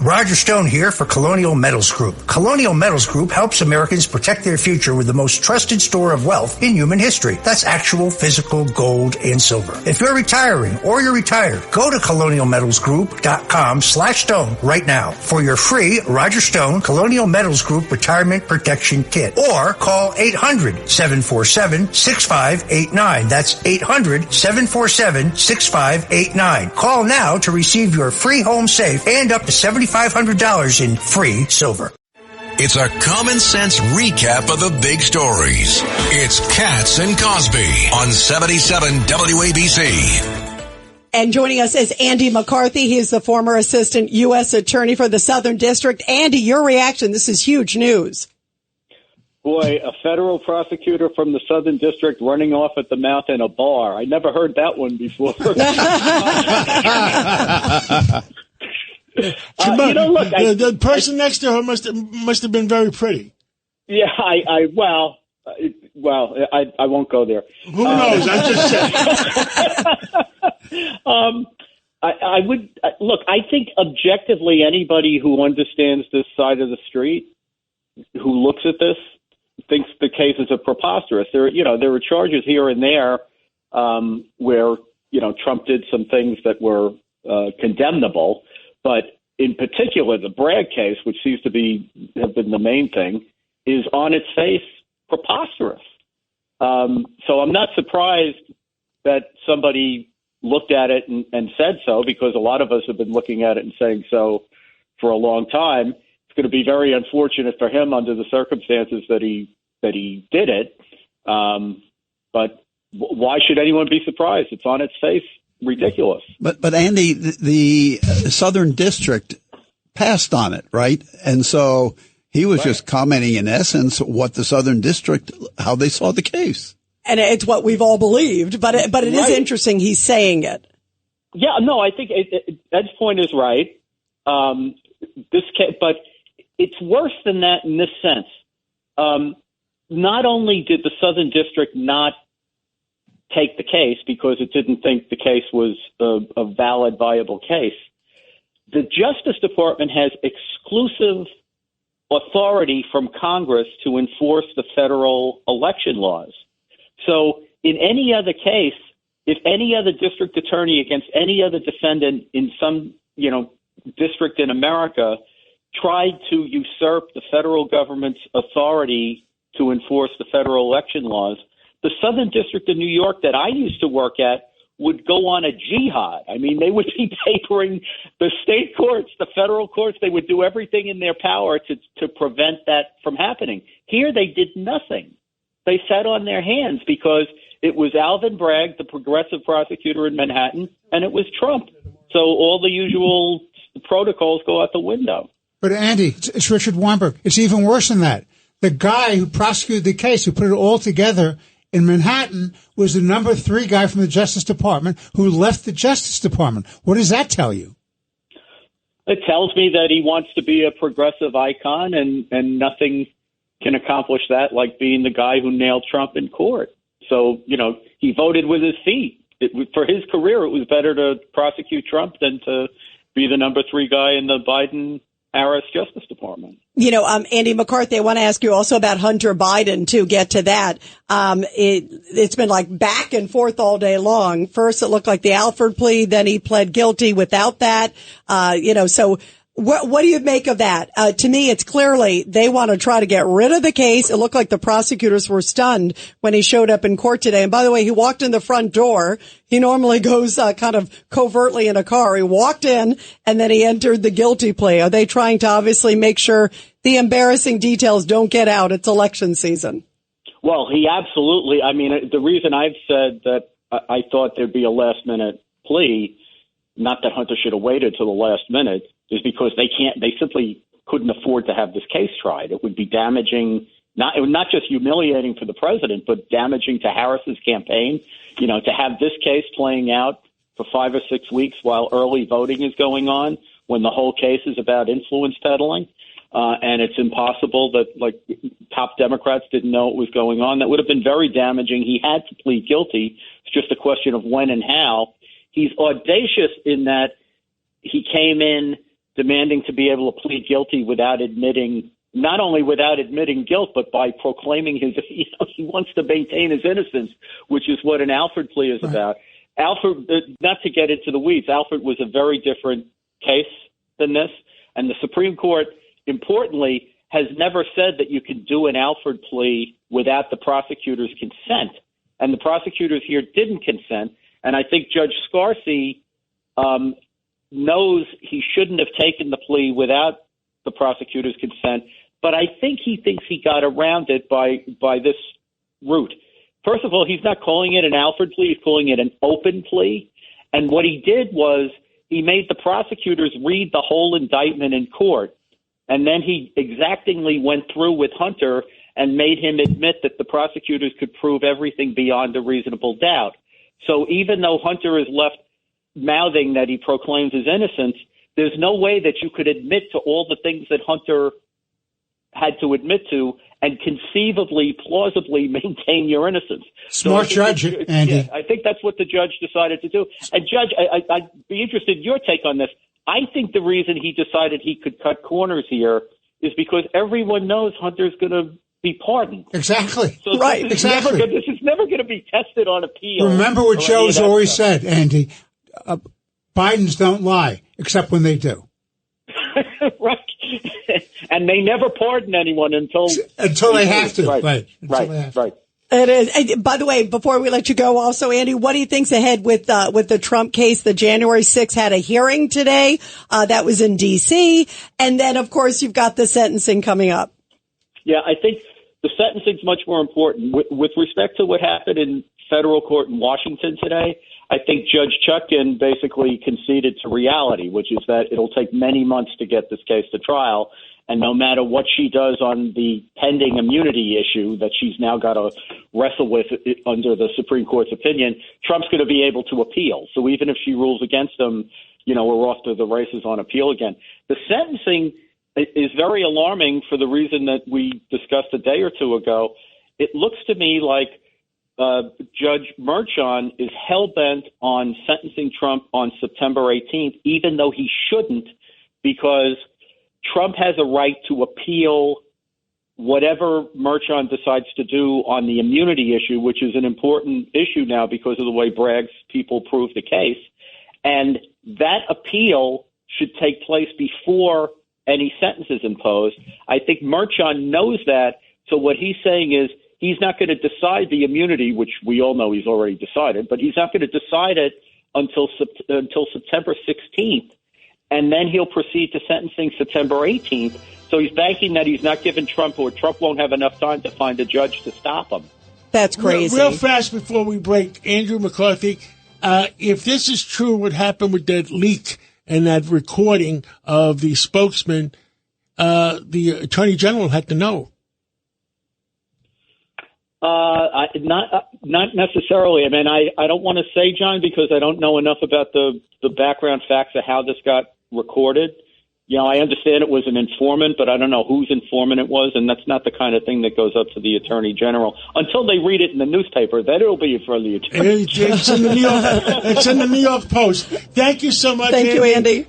Roger Stone here for Colonial Metals Group. Colonial Metals Group helps Americans protect their future with the most trusted store of wealth in human history. That's actual physical gold and silver. If you're retiring or you're retired, go to colonialmetalsgroup.com/stone right now for your free Roger Stone Colonial Metals Group Retirement Protection Kit. Or call 800-747-6589. That's 800-747-6589. Call now to receive your free home safe and up to $7,500 in free silver. It's a common sense recap of the big stories. It's Cats and Cosby on 77 WABC. And joining us is Andy McCarthy. He is the former assistant U.S. Attorney for the Southern District. Andy, your reaction. This is huge news. Boy, a federal prosecutor from the Southern District running off at the mouth in a bar. I never heard that one before. The person next to her must have been very pretty. Yeah, I won't go there. Who knows? I'm just saying. I would look. I think objectively, anybody who understands this side of the street, who looks at this, thinks the case is a preposterous. There were charges here and there where Trump did some things that were condemnable. But in particular, the Bragg case, which seems to have been the main thing, is on its face preposterous. So I'm not surprised that somebody looked at it and said so, because a lot of us have been looking at it and saying so for a long time. It's going to be very unfortunate for him under the circumstances that he did it. But why should anyone be surprised? It's on its face ridiculous. But Andy, the Southern District passed on it, right? And so he was just commenting, in essence, what the Southern District, how they saw the case. And it's what we've all believed, but it is interesting he's saying it. Yeah, no, I think Ed's point is right. But it's worse than that in this sense. Not only did the Southern District not take the case because it didn't think the case was a valid, viable case, the Justice Department has exclusive authority from Congress to enforce the federal election laws. So in any other case, if any other district attorney against any other defendant in some, district in America tried to usurp the federal government's authority to enforce the federal election laws, the Southern District of New York that I used to work at would go on a jihad. I mean, they would be papering the state courts, the federal courts. They would do everything in their power to prevent that from happening. Here, they did nothing. They sat on their hands because it was Alvin Bragg, the progressive prosecutor in Manhattan, and it was Trump. So all the usual protocols go out the window. But, Andy, it's Richard Weinberg. It's even worse than that. The guy who prosecuted the case, who put it all together in Manhattan, was the number 3 guy from the Justice Department who left the Justice Department. What does that tell you? It tells me that he wants to be a progressive icon, and nothing can accomplish that like being the guy who nailed Trump in court. So, he voted with his feet. For his career, it was better to prosecute Trump than to be the number 3 guy in the Biden-Harris Justice Department. Andy McCarthy, I want to ask you also about Hunter Biden to get to that. It's been like back and forth all day long. First, it looked like the Alford plea. Then he pled guilty without that. So what do you make of that? To me, it's clearly they want to try to get rid of the case. It looked like the prosecutors were stunned when he showed up in court today. And by the way, he walked in the front door. He normally goes kind of covertly in a car. He walked in and then he entered the guilty plea. Are they trying to obviously make sure the embarrassing details don't get out? It's election season. Well, he absolutely. I mean, the reason I've said that I thought there'd be a last-minute plea, not that Hunter should have waited till the last minute, is because they simply couldn't afford to have this case tried. It would be damaging, not just humiliating for the president, but damaging to Harris's campaign. To have this case playing out for 5 or 6 weeks while early voting is going on, when the whole case is about influence peddling. And it's impossible that top Democrats didn't know what was going on. That would have been very damaging. He had to plead guilty. It's just a question of when and how. He's audacious in that he came in demanding to be able to plead guilty without admitting, not only without admitting guilt, but by proclaiming his, he wants to maintain his innocence, which is what an Alford plea is about. Alford, not to get into the weeds, Alford was a very different case than this. And the Supreme Court, importantly, has never said that you can do an Alford plea without the prosecutor's consent. And the prosecutors here didn't consent. And I think Judge Scarcy knows he shouldn't have taken the plea without the prosecutor's consent. But I think he thinks he got around it by this route. First of all, he's not calling it an Alford plea. He's calling it an open plea. And what he did was he made the prosecutors read the whole indictment in court. And then he exactingly went through with Hunter and made him admit that the prosecutors could prove everything beyond a reasonable doubt. So even though Hunter is left mouthing that he proclaims his innocence, there's no way that you could admit to all the things that Hunter had to admit to and conceivably, plausibly maintain your innocence. Smart judge, Andy. Yeah, I think that's what the judge decided to do. And Judge, I'd be interested in your take on this. I think the reason he decided he could cut corners here is because everyone knows Hunter's going to be pardoned. Exactly. So right, this exactly. This is never going to be tested on appeal. Remember what Joe's always said, Andy. Bidens don't lie, except when they do. Right. And they never pardon anyone until they have to. Right. It is. And by the way, before we let you go, also, Andy, what do you think's ahead with the Trump case? The January 6th had a hearing today. That was in D.C. And then, of course, you've got the sentencing coming up. Yeah, I think the sentencing's much more important. With respect to what happened in federal court in Washington today, I think Judge Chutkan basically conceded to reality, which is that it'll take many months to get this case to trial. And no matter what she does on the pending immunity issue that she's now got to wrestle with under the Supreme Court's opinion, Trump's going to be able to appeal. So even if she rules against him, we're off to the races on appeal again. The sentencing is very alarming for the reason that we discussed a day or two ago. It looks to me like Judge Merchan is hell-bent on sentencing Trump on September 18th, even though he shouldn't, because Trump has a right to appeal whatever Merchan decides to do on the immunity issue, which is an important issue now because of the way Bragg's people proved the case. And that appeal should take place before any sentence is imposed. I think Merchan knows that. So what he's saying is he's not going to decide the immunity, which we all know he's already decided, but he's not going to decide it until September 16th. And then he'll proceed to sentencing September 18th. So he's banking that he's not giving Trump, or Trump won't have enough time to find a judge to stop him. That's crazy. Real fast before we break, Andrew McCarthy, if this is true, what happened with that leak and that recording of the spokesman, the Attorney General had to know. Not necessarily. I mean, I don't want to say, John, because I don't know enough about the background facts of how this got recorded. I understand it was an informant, but I don't know whose informant it was, and that's not the kind of thing that goes up to the Attorney General until they read it in the newspaper. Then it'll be for the Attorney General. It's in the New York Post. Thank you so much, Thank you, Andy.